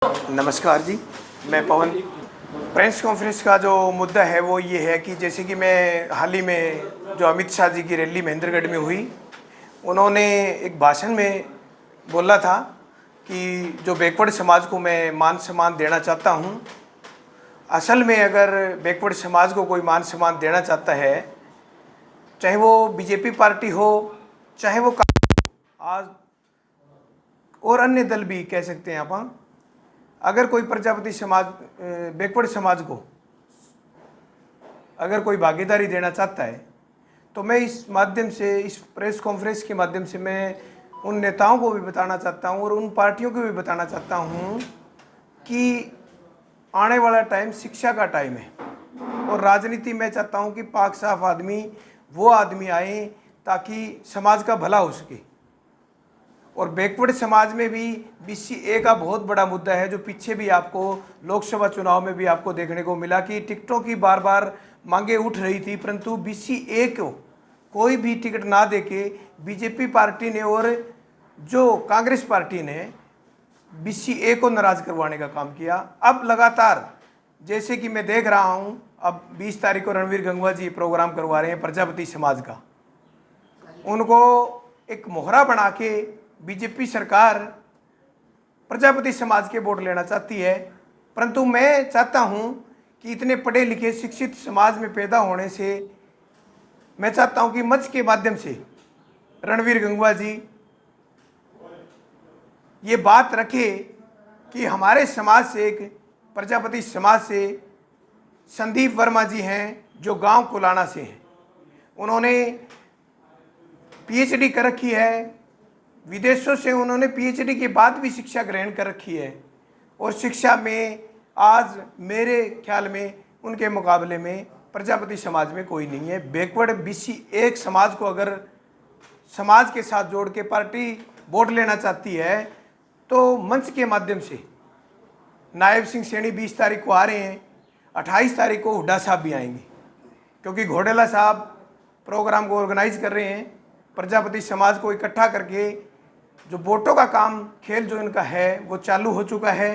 नमस्कार जी, मैं पवन। Press conference का जो मुद्दा है वो ये है कि जैसे कि मैं हाल ही में जो अमित शाह जी की रैली महेंद्रगढ़ में हुई, उन्होंने एक भाषण में बोला था कि जो बैकवर्ड समाज को मैं मान सम्मान देना चाहता हूँ। असल में अगर बैकवर्ड समाज को कोई मान सम्मान देना चाहता है, चाहे वो बीजेपी पार्टी हो, चाहे वो आज और अन्य दल भी कह सकते हैं आप, अगर कोई प्रजापति समाज बैकवर्ड समाज को अगर कोई भागीदारी देना चाहता है, तो मैं इस माध्यम से, इस प्रेस कॉन्फ्रेंस के माध्यम से मैं उन नेताओं को भी बताना चाहता हूं और उन पार्टियों को भी बताना चाहता हूं कि आने वाला टाइम शिक्षा का टाइम है और राजनीति में चाहता हूं कि पाक साफ आदमी, वो आदमी आए ताकि समाज का भला हो सके। और बैकवर्ड समाज में भी BCA का बहुत बड़ा मुद्दा है, जो पीछे भी आपको लोकसभा चुनाव में भी आपको देखने को मिला कि टिकटों की बार बार मांगे उठ रही थी, परंतु BCA को कोई भी टिकट ना देके बीजेपी पार्टी ने और जो कांग्रेस पार्टी ने BCA को नाराज करवाने का काम किया। अब लगातार जैसे कि मैं देख रहा हूं, अब 20 तारीख को रणवीर गंगवा जी प्रोग्राम करवा रहे हैं प्रजापति समाज का, उनको एक मोहरा बना के बीजेपी सरकार प्रजापति समाज के वोट लेना चाहती है। परंतु मैं चाहता हूं कि इतने पढ़े लिखे शिक्षित समाज में पैदा होने से मैं चाहता हूं कि मंच के माध्यम से रणवीर गंगवा जी ये बात रखे कि हमारे समाज से, एक प्रजापति समाज से संदीप वर्मा जी हैं, जो गांव कुलाना से हैं। उन्होंने PhD कर रखी है, विदेशों से उन्होंने PhD के बाद भी शिक्षा ग्रहण कर रखी है और शिक्षा में आज मेरे ख्याल में उनके मुकाबले में प्रजापति समाज में कोई नहीं है। बैकवर्ड BCA समाज को अगर समाज के साथ जोड़ के पार्टी वोट लेना चाहती है, तो मंच के माध्यम से नायब सिंह सैनी 20 तारीख को आ रहे हैं, 28 तारीख को हुड्डा साहब भी आएंगे, क्योंकि घोडेला साहब प्रोग्राम को ऑर्गेनाइज कर रहे हैं। प्रजापति समाज को इकट्ठा करके जो वोटों का काम, खेल जो इनका है वो चालू हो चुका है।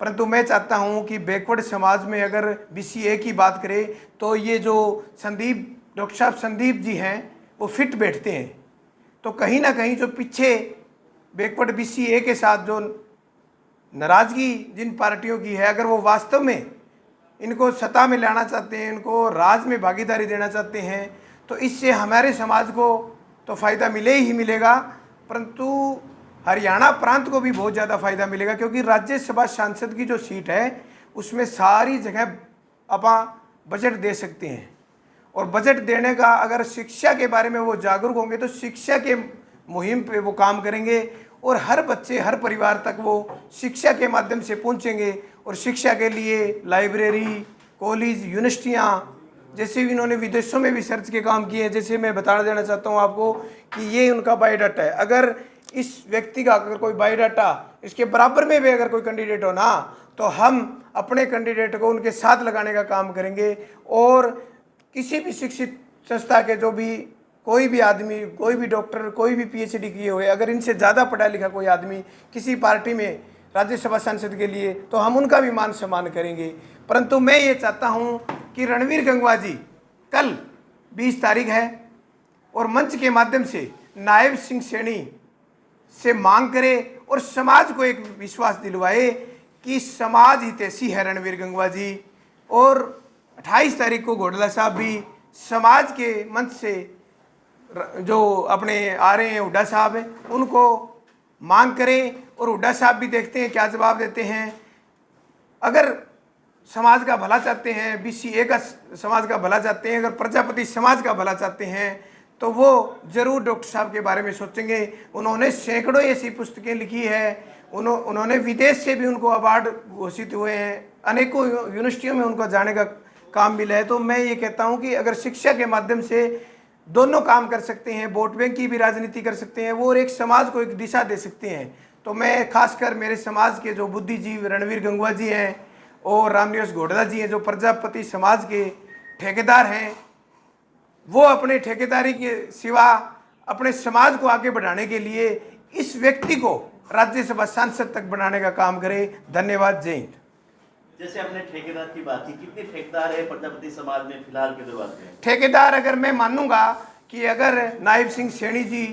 परंतु मैं चाहता हूं कि बैकवर्ड समाज में अगर BCA की बात करें, तो ये जो डॉक्टर साहब संदीप जी हैं वो फिट बैठते हैं। तो कहीं ना कहीं जो पीछे बैकवर्ड BCA के साथ जो नाराज़गी जिन पार्टियों की है, अगर वो वास्तव में इनको सत्ता में लाना चाहते हैं, इनको राज में भागीदारी देना चाहते हैं, तो इससे हमारे समाज को तो फ़ायदा मिले ही मिलेगा, परंतु हरियाणा प्रांत को भी बहुत ज़्यादा फ़ायदा मिलेगा। क्योंकि राज्यसभा सांसद की जो सीट है उसमें सारी जगह अपन बजट दे सकते हैं, और बजट देने का अगर शिक्षा के बारे में वो जागरूक होंगे तो शिक्षा के मुहिम पे वो काम करेंगे और हर बच्चे, हर परिवार तक वो शिक्षा के माध्यम से पहुंचेंगे। और शिक्षा के लिए लाइब्रेरी, कॉलेज, यूनिवर्सिटियाँ, जैसे भी इन्होंने विदेशों में भी सर्च के काम किए हैं। जैसे मैं बता देना चाहता हूँ आपको कि ये उनका बायोडाटा है। अगर इस व्यक्ति का अगर कोई बायोडाटा, इसके बराबर में भी अगर कोई कैंडिडेट हो ना, तो हम अपने कैंडिडेट को उनके साथ लगाने का काम करेंगे। और किसी भी शिक्षित संस्था के जो भी कोई भी आदमी, कोई भी डॉक्टर, कोई भी PhD किए हुए, अगर इनसे ज़्यादा पढ़ा लिखा कोई आदमी किसी पार्टी में राज्यसभा सांसद के लिए, तो हम उनका भी मान सम्मान करेंगे। परंतु मैं ये चाहता हूँ कि रणवीर गंगवा जी कल 20 तारीख है और मंच के माध्यम से नायब सिंह सैनी से मांग करे और समाज को एक विश्वास दिलवाए कि समाज हितैषी है रणवीर गंगवा जी। और 28 तारीख को घोडेला साहब भी समाज के मंच से जो अपने आ रहे हैं हुड्डा साहब, उनको मांग करें और हुड्डा साहब भी देखते हैं क्या जवाब देते हैं। अगर समाज का भला चाहते हैं, BCA का समाज का भला चाहते हैं, अगर प्रजापति समाज का भला चाहते हैं, तो वो जरूर डॉक्टर साहब के बारे में सोचेंगे। उन्होंने सैकड़ों ऐसी पुस्तकें लिखी है, उन्होंने विदेश से भी उनको अवार्ड घोषित हुए हैं, अनेकों यूनिवर्सिटियों में उनको जाने का काम मिला है। तो मैं ये कहता हूँ कि अगर शिक्षा के माध्यम से दोनों काम कर सकते हैं, वोट बैंक की भी राजनीति कर सकते हैं वो, और एक समाज को एक दिशा दे सकते हैं, तो मैं खासकर मेरे समाज के जो बुद्धिजीवी रणवीर गंगवा जी हैं और रामनिवास घोडेला जी हैं, जो प्रजापति समाज के ठेकेदार हैं, वो अपने ठेकेदारी के सिवा अपने समाज को आगे बढ़ाने के लिए इस व्यक्ति को राज्यसभा सांसद तक बनाने का काम करे। धन्यवाद। जय हिंद। जैसे आपने ठेकेदार की बात की, कितने ठेकेदार है प्रजापति समाज में फिलहाल के दौरान में? ठेकेदार अगर मैं मानूंगा कि अगर नायब सिंह सैनी जी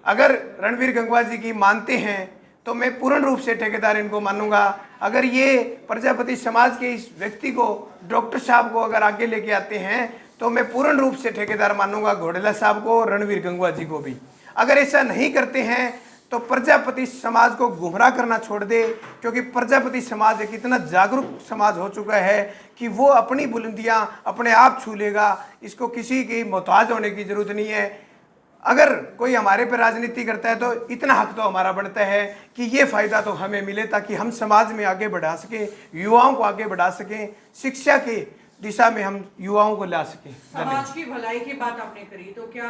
अगर रणवीर गंगवा जी की मानते हैं तो मैं पूर्ण रूप से ठेकेदार इनको मानूंगा। अगर ये प्रजापति समाज के इस व्यक्ति को, डॉक्टर साहब को अगर आगे लेके आते हैं तो मैं पूर्ण रूप से ठेकेदार मानूंगा घोडेला साहब को और रणवीर गंगवा जी को भी। अगर ऐसा नहीं करते हैं तो प्रजापति समाज को गुमराह करना छोड़ दे, क्योंकि प्रजापति समाज एक इतना जागरूक समाज हो चुका है कि वो अपनी बुलंदियां अपने आप छू लेगा। इसको किसी की मोहताज होने की जरूरत नहीं है। अगर कोई हमारे पर राजनीति करता है तो इतना हक तो हमारा बनता है कि ये फायदा तो हमें मिले, ताकि हम समाज में आगे बढ़ा सकें, युवाओं को आगे बढ़ा सकें, शिक्षा के दिशा में हम युवाओं को ला सकें। समाज की भलाई की बात आपने करी, तो क्या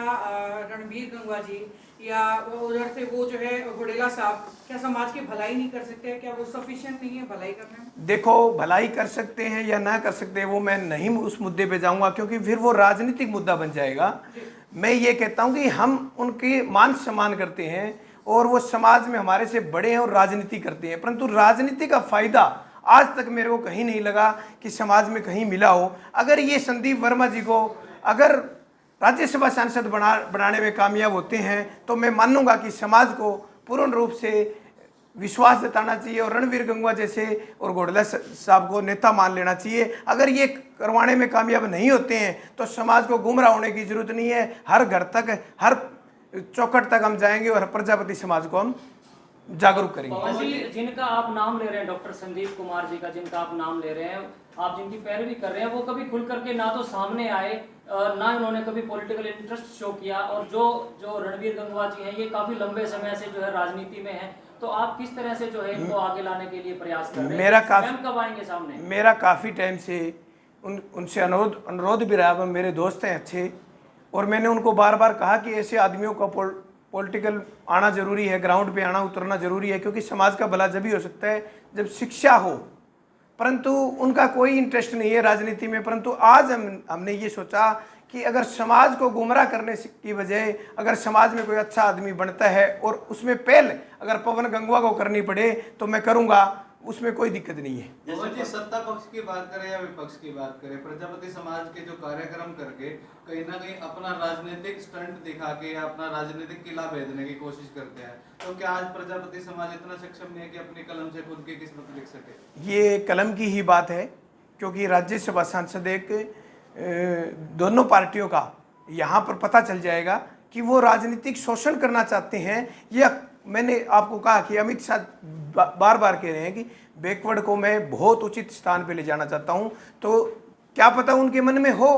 रणवीर गंगवा जी या उधर से वो जो है घोडेला साहब, क्या समाज की भलाई नहीं कर सकते हैं? क्या वो सफिशिएंट नहीं है भलाई करने में? देखो, भलाई कर सकते हैं या ना कर सकते हैं वो मैं नहीं उस मुद्दे पे जाऊंगा, क्योंकि फिर वो राजनीतिक मुद्दा बन जाएगा। मैं ये कहता हूं कि हम उनकी मान सम्मान करते हैं और वो समाज में हमारे से बड़े हैं और राजनीति करते हैं, परंतु राजनीति का फायदा आज तक मेरे को कहीं नहीं लगा कि समाज में कहीं मिला हो। अगर ये संदीप वर्मा जी को अगर राज्यसभा सांसद बनाने में कामयाब होते हैं तो मैं मानूंगा कि समाज को पूर्ण रूप से विश्वास जताना चाहिए और रणवीर गंगवा जैसे और घोडेला साहब को नेता मान लेना चाहिए। अगर ये करवाने में कामयाब नहीं होते हैं तो समाज को गुमराह होने की जरूरत नहीं है। हर घर तक, हर चौखट तक हम जाएंगे और प्रजापति समाज को हम जागरूक करेंगे। जिनका आप नाम ले रहे हैं, डॉक्टर संदीप कुमार जी का जिनका आप नाम ले रहे हैं, आप जिनकी पैरवी कर रहे हैं, वो कभी खुल करके ना तो सामने आए, ना उन्होंने कभी पॉलिटिकल इंटरेस्ट शो किया। और जो रणवीर गंगवा जी हैं, ये काफी लंबे समय से जो है राजनीति में हैं, तो आप किस तरह से जो है इनको आगे लाने के लिए प्रयास कर रहे हैं? कब आएंगे सामने? मेरा काफ़ी टाइम से उनसे अनुरोध भी रहा। मेरे दोस्त हैं अच्छे, और मैंने उनको बार बार कहा कि ऐसे आदमियों का पॉलिटिकल आना जरूरी है, ग्राउंड पे आना उतरना जरूरी है, क्योंकि समाज का भला जब ही हो सकता है जब शिक्षा हो। परंतु उनका कोई इंटरेस्ट नहीं है राजनीति में। परंतु आज हमने ये सोचा कि अगर समाज को गुमराह करने की बजाय अगर समाज में कोई अच्छा आदमी बनता है और उसमें पहल अगर पवन गंगवा को करनी पड़े तो मैं करूँगा, उसमें कोई दिक्कत नहीं है। जैसे सत्ता पक्ष की बात करें या विपक्ष की बात करें, प्रजापति समाज के जो कार्यक्रम करके कहीं ना कहीं अपना राजनीतिक स्टंट दिखा के या अपना राजनीतिक किला भेदने की कोशिश करते हैं, तो क्या आज प्रजापति समाज इतना सक्षम नहीं है कि अपनी कलम से खुद की किस्मत लिख सके? ये कलम की ही बात है, क्योंकि राज्यसभा सांसद एक दोनों पार्टियों का यहाँ पर पता चल जाएगा कि वो राजनीतिक शोषण करना चाहते हैं। या मैंने आपको कहा कि अमित शाह बार बार कह रहे हैं कि बैकवर्ड को मैं बहुत उचित स्थान पे ले जाना चाहता हूं, तो क्या पता उनके मन में हो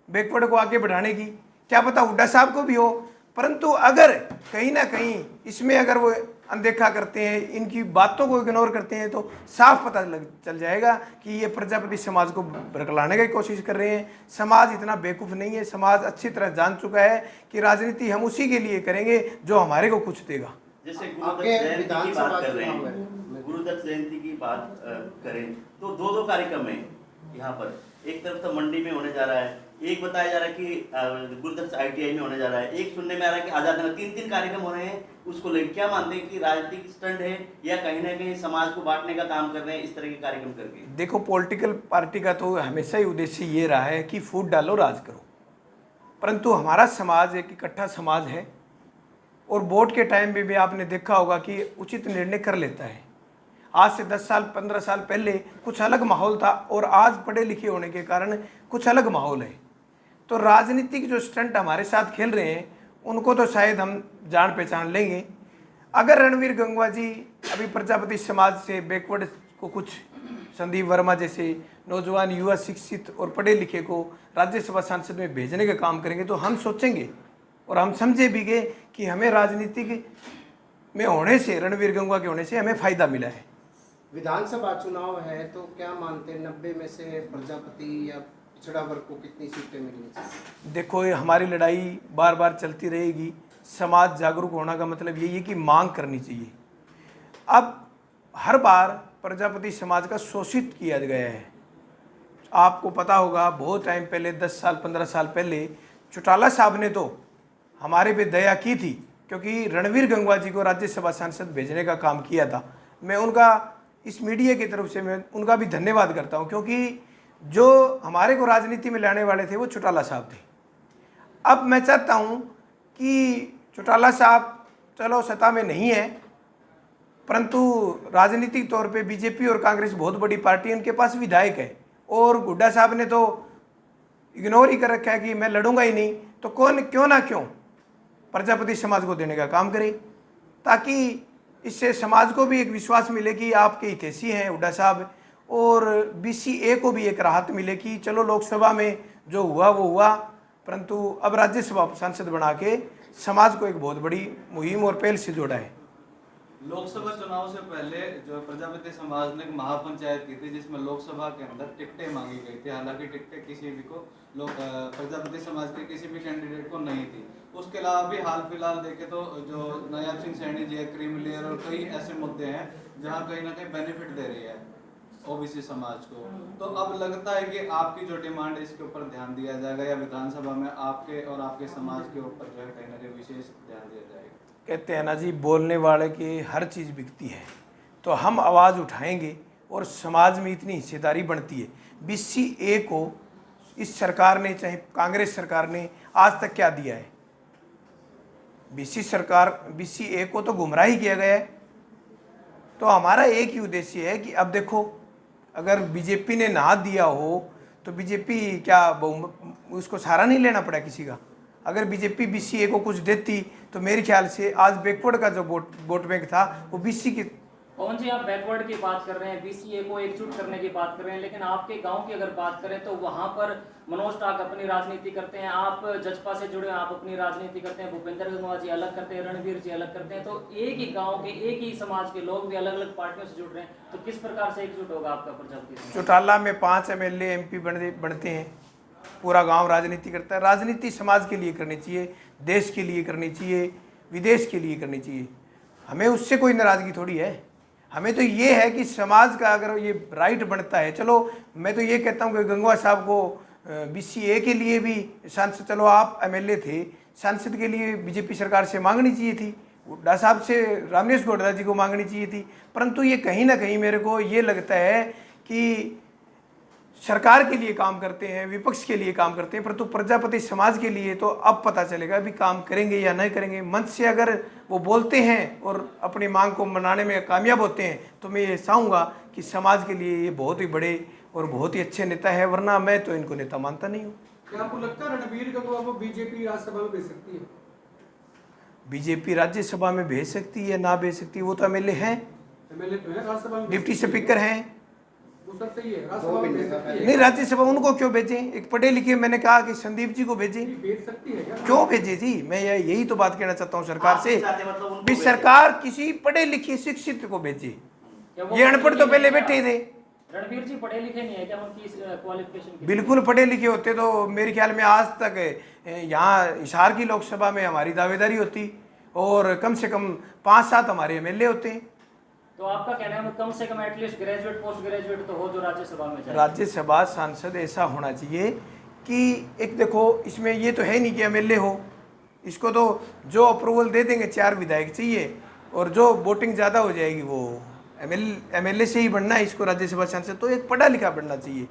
बैकवर्ड को आगे बढ़ाने की, क्या पता हुड्डा साहब को भी हो। परंतु अगर कहीं ना कहीं इसमें अगर वो अनदेखा करते हैं, इनकी बातों को इग्नोर करते हैं, तो साफ पता चल जाएगा कि ये प्रजापति समाज को बरकलाने की कोशिश कर रहे हैं। समाज इतना बेवकूफ़ नहीं है, समाज अच्छी तरह जान चुका है कि राजनीति हम उसी के लिए करेंगे जो हमारे को कुछ देगा। जैसे गुरुदत्त जयंती की बात कर रहे हैं, गुरुदत्त जयंती की बात करें तो दो कार्यक्रम है यहाँ पर। एक तरफ तो मंडी में होने जा रहा है, एक बताया जा रहा है कि गुरुदत्त ITI में होने जा रहा है, एक सुनने में आ रहा है कि आजाद नगर। तीन कार्यक्रम हो रहे हैं। उसको लेकर क्या मानते हैं कि राजनीतिक स्टंट है या कहीं ना कहीं समाज को बांटने का काम कर रहे हैं इस तरह के कार्यक्रम करके? देखो, पॉलिटिकल पार्टी का तो हमेशा ही उद्देश्य ये रहा है कि फूट डालो राज करो, परंतु हमारा समाज एक इकट्ठा समाज है और वोट के टाइम में भी आपने देखा होगा कि उचित निर्णय कर लेता है। आज से 10 साल 15 साल पहले कुछ अलग माहौल था और आज पढ़े लिखे होने के कारण कुछ अलग माहौल है। तो राजनीतिक जो स्टंट हमारे साथ खेल रहे हैं उनको तो शायद हम जान पहचान लेंगे। अगर रणवीर गंगवा जी अभी प्रजापति समाज से बैकवर्ड को कुछ संदीप वर्मा जैसे नौजवान युवा शिक्षित और पढ़े लिखे को राज्यसभा सांसद में भेजने का काम करेंगे तो हम सोचेंगे और हम समझे भी गए कि हमें राजनीतिक में होने से, रणवीर गंगवा के होने से हमें फायदा मिला है। विधानसभा चुनाव है तो क्या मानते हैं 90 में से प्रजापति या पिछड़ा वर्ग को कितनी सीटें मिलनी चाहिए? देखो, ये हमारी लड़ाई बार बार चलती रहेगी। समाज जागरूक होना का मतलब यही है कि मांग करनी चाहिए। अब हर बार प्रजापति समाज का शोषित किया गया है। आपको पता होगा बहुत टाइम पहले 10 साल 15 साल पहले चौटाला साहब ने तो हमारे पे दया की थी, क्योंकि रणवीर गंगवा जी को राज्यसभा सांसद भेजने का काम किया था। मैं उनका इस मीडिया की तरफ से मैं उनका भी धन्यवाद करता हूं, क्योंकि जो हमारे को राजनीति में लाने वाले थे वो चौटाला साहब थे। अब मैं चाहता हूं कि चौटाला साहब चलो सत्ता में नहीं है, परंतु राजनीतिक तौर पे बीजेपी और कांग्रेस बहुत बड़ी पार्टी है, उनके पास विधायक है, और गुड्डा साहब ने तो इग्नोर ही कर रखा है कि मैं लड़ूंगा ही नहीं। तो कौन क्यों ना क्यों प्रजापति समाज को देने का काम करे, ताकि इससे समाज को भी एक विश्वास मिले कि आपके हितैषी हैं हुड्डा साहब, और BCA को भी एक राहत मिले कि चलो लोकसभा में जो हुआ वो हुआ, परंतु अब राज्यसभा सांसद बना के समाज को एक बहुत बड़ी मुहिम और पहल से जोड़ा है। लोकसभा चुनाव से पहले जो प्रजापति समाज ने एक महापंचायत की थी, जिसमें लोकसभा के अंदर टिकटें मांगी गई थी। हालांकि टिकटें किसी भी को प्रजापति समाज के किसी भी कैंडिडेट को नहीं थी। उसके अलावा भी हाल फिलहाल देखे तो जो नायाब सिंह सैनी जी है, क्रीम लेयर और कई ऐसे मुद्दे हैं जहाँ कहीं ना कहीं बेनिफिट दे रही है ओबीसी समाज को। तो अब लगता है कि आपकी जो डिमांड है इसके ऊपर ध्यान दिया जाएगा, या विधानसभा में आपके और आपके समाज के ऊपर जो है कहीं ना कहीं विशेष ध्यान दिया जाएगा? कहते हैं ना जी, बोलने वाले की हर चीज़ बिकती है, तो हम आवाज़ उठाएंगे और समाज में इतनी हिस्सेदारी बनती है। BCA को इस सरकार ने, चाहे कांग्रेस सरकार ने, आज तक क्या दिया है? BCA को तो गुमराह ही किया गया है। तो हमारा एक ही उद्देश्य है कि अब देखो, अगर बीजेपी ने ना दिया हो तो बीजेपी क्या उसको सहारा नहीं लेना पड़ा किसी का? अगर बीजेपी BCA को कुछ देती तो मेरे ख्याल से आज बैकवर्ड का जो वोट बैंक था वो BC की। पवन जी, आप बैकवर्ड की बात कर रहे हैं, BCA को एकजुट करने की बात कर रहे हैं, लेकिन आपके गांव की अगर बात करें तो वहां पर मनोज टाक अपनी राजनीति करते हैं, आप जजपा से जुड़े आप अपनी राजनीति करते हैं, भूपेंद्र गंगवा जी अलग करते हैं, रणवीर जी अलग करते हैं। तो एक ही गाँव के एक ही समाज के लोग भी अलग अलग पार्टियों से जुड़ रहे हैं, तो किस प्रकार से एकजुट होगा आपका प्रजापति? चौटाला में 5 MLA MP बनते हैं, पूरा गांव राजनीति करता है। राजनीति समाज के लिए करनी चाहिए, देश के लिए करनी चाहिए, विदेश के लिए करनी चाहिए। हमें उससे कोई नाराज़गी थोड़ी है। हमें तो ये है कि समाज का अगर ये राइट बनता है, चलो मैं तो ये कहता हूँ कि गंगवा साहब को BCA के लिए भी सांसद, चलो आप MLA थे, सांसद के लिए बीजेपी सरकार से मांगनी चाहिए थी, हुड्डा साहब से रामनेश गौड़ा जी को मांगनी चाहिए थी। परंतु ये कहीं ना कहीं मेरे को ये लगता है कि सरकार के लिए काम करते हैं, विपक्ष के लिए काम करते हैं, परंतु प्रजापति समाज के लिए तो अब पता चलेगा भी काम करेंगे या नहीं करेंगे। मंच से अगर वो बोलते हैं और अपनी मांग को मनाने में कामयाब होते हैं तो मैं ये चाहूँगा कि समाज के लिए ये बहुत ही बड़े और बहुत ही अच्छे नेता है, वरना मैं तो इनको नेता मानता नहीं हूँ। क्या आपको लगता है रणवीर गंगवा को बीजेपी राज्यसभा में भेज सकती है? बीजेपी राज्यसभा में भेज सकती है, ना भेज सकती है, वो तो MLA हैं, MLA तो है, राज्यसभा में डिप्टी स्पीकर हैं। वो सब सही है, राज्यसभा में भेज सकती है। नहीं, राज्यसभा उनको क्यों भेजें? एक पढ़े लिखे, मैंने कहा कि संदीप जी को भेजें। भेज सकती है क्या? क्यों भेजे जी? मैं यही तो बात कहना चाहता हूँ सरकार से, मतलब उनको भी सरकार किसी पढ़े लिखे शिक्षित को भेजे। ये अनपढ़ तो पहले बैठे थे। रणवीर जी पढ़े लिखे नहीं है क्या? उनकी क्वालिफिकेशन? बिल्कुल पढ़े लिखे होते तो मेरे ख्याल में आज तक यहाँ हिसार की लोकसभा में हमारी दावेदारी होती, और कम से कम 5-7 हमारे MLA होते हैं। तो आपका कहना है कम से कम एटलीस्ट ग्रेजुएट पोस्ट ग्रेजुएट तो हो जो राज्यसभा में जाए। राज्यसभा सांसद ऐसा होना चाहिए कि एक देखो, इसमें ये तो है नहीं कि MLA हो, इसको तो जो अप्रूवल दे देंगे 4 विधायक चाहिए, और जो वोटिंग ज़्यादा हो जाएगी वो MLA से ही बनना है इसको राज्यसभा सांसद। तो एक पढ़ा लिखा बनना चाहिए।